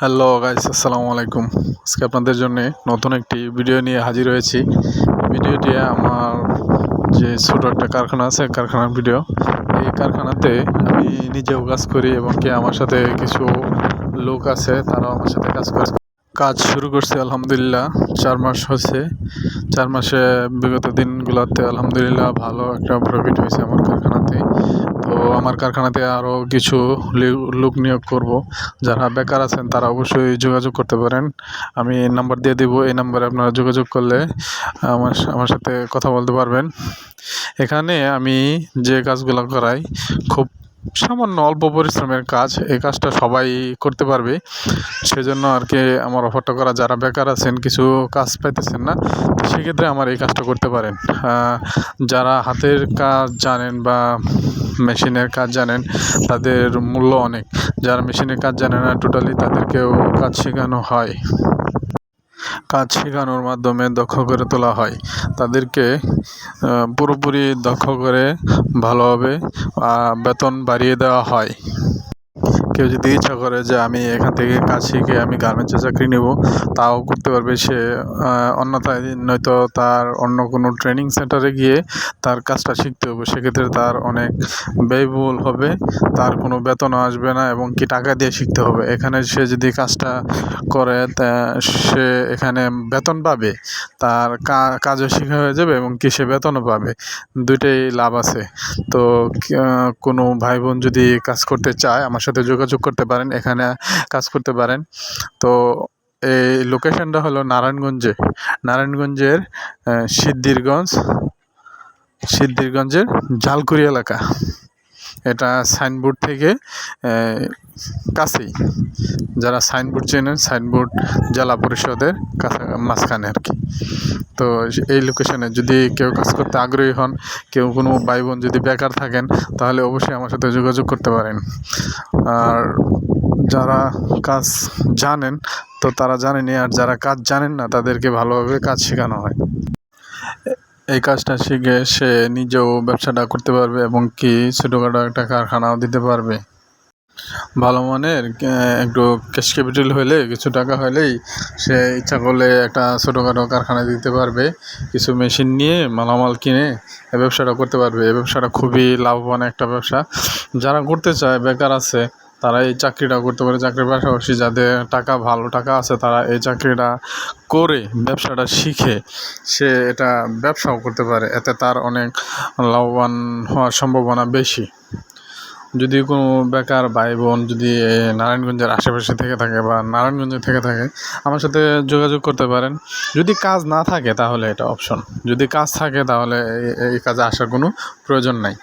Hello guys, আসসালামু আলাইকুম। আজকে আপনাদের জন্য নতুন একটি ভিডিও নিয়ে হাজির হয়েছি। ভিডিওটি আমার যে ছোট একটা কারখানা আছে, কারখানার ভিডিও। এই কারখানাতে আমি নিজেও কাজ করি এবং কি আমার সাথে কিছু লোক আছে, তারাও আমার সাথে কাজ করে। কাজ শুরু করছি আলহামদুলিল্লাহ 4 মাস হয়েছে। 4 মাসে বিগত দিনগুলোতে আলহামদুলিল্লাহ ভালো একটা প্রফিট হয়েছে আমার কারখানাতে। তো আমার কারখানাতে আরও কিছু লোক নিয়োগ করব। যারা বেকার আছেন তারা অবশ্যই যোগাযোগ করতে পারেন। আমি নাম্বার দিয়ে দেবো, এই নাম্বারে আপনারা যোগাযোগ করলে আমার সাথে কথা বলতে পারবেন। এখানে আমি যে কাজগুলো করাই খুব সামান্য অল্প পরিশ্রমের কাজ। এই কাজটা সবাই করতে পারবে, সেজন্য আর কি আমার অফারটা করা। যারা বেকার আছেন, কিছু কাজ পাইতেছেন না, সেক্ষেত্রে আমার এই কাজটা করতে পারেন। যারা হাতের কাজ জানেন বা মেশিনের কাজ জানেন তাদের মূল্য অনেক। যারা মেশিনের কাজ জানে না টোটালি, তাদেরকেও কাজ শেখানো হয়। কাজ শেখানোর মাধ্যমে দক্ষ করে তোলা হয়। তাদেরকে পুরোপুরি দক্ষ করে ভালোভাবে বেতন বাড়িয়ে দেওয়া হয়। কেউ যদি ইচ্ছা করে যে আমি এখান থেকে কাজ শিখে আমি গার্মেন্টসে চাকরি নেব, তাও করতে পারবে সে। অন্যথায় নয়তো তার অন্য কোনো ট্রেনিং সেন্টারে গিয়ে তার কাজটা শিখতে হবে। সেক্ষেত্রে তার অনেক ব্যয়বহুল হবে, তার কোনো বেতনও আসবে না এবং কি টাকা দিয়ে শিখতে হবে। এখানে সে যদি কাজটা করে সে এখানে বেতন পাবে, তার কাজও শেখা হয়ে যাবে এবং কি সে বেতনও পাবে। দুইটাই লাভ আছে। তো কোনো ভাই বোন যদি কাজ করতে চায় আমার সাথে যোগাযোগ করতে পারেন, এখানে কাজ করতে পারেন। তো এই লোকেশনটা হলো নারায়ণগঞ্জের সিদ্ধিরগঞ্জের জালকুড়ি এলাকা। এটা সাইনবোর্ড থেকে কাছেই। যারা সাইনবোর্ড চেনেন, সাইনবোর্ড জেলা পরিষদের মাঝখানে আর কি। তো এই লোকেশনে যদি কেউ কাজ করতে আগ্রহী হন, কেউ কোনো ভাই বোন যদি বেকার থাকেন, তাহলে অবশ্যই আমার সাথে যোগাযোগ করতে পারেন। আর যারা কাজ জানেন তো তারা জানেনই, আর যারা কাজ জানেন না তাদেরকে ভালোভাবে কাজ শেখানো হয়। এই কাজটা শিখে সে নিজেও ব্যবসাটা করতে পারবে এবং কি ছোটোখাটো একটা কারখানাও দিতে পারবে। ভালো মানের একটু ক্যাশ ক্যাপিটাল হলে, কিছু টাকা হলেই সে ইচ্ছা করলে একটা ছোটোখাটো কারখানা দিতে পারবে। কিছু মেশিন নিয়ে মালামাল কিনে এই ব্যবসাটা করতে পারবে। এই ব্যবসাটা খুবই লাভবান একটা ব্যবসা। যারা করতে চায়, বেকার আছে, তারা এই চাকরিটা করতে পারে। চাকরির পাশাপাশি যাদের ভালো টাকা আছে, তারা এই চাকরিটা করে ব্যবসাটা শিখে সে এটা ব্যবসাও করতে পারে। এতে তার অনেক লাভবান হওয়ার সম্ভাবনা বেশি। যদি কোনো বেকার ভাই বোন যদি নারায়ণগঞ্জের আশেপাশে থেকে থাকে বা নারায়ণগঞ্জে থেকে থাকে, আমার সাথে যোগাযোগ করতে পারেন। যদি কাজ না থাকে তাহলে এটা অপশন, যদি কাজ থাকে তাহলে এই কাজে আসার কোনো প্রয়োজন নাই।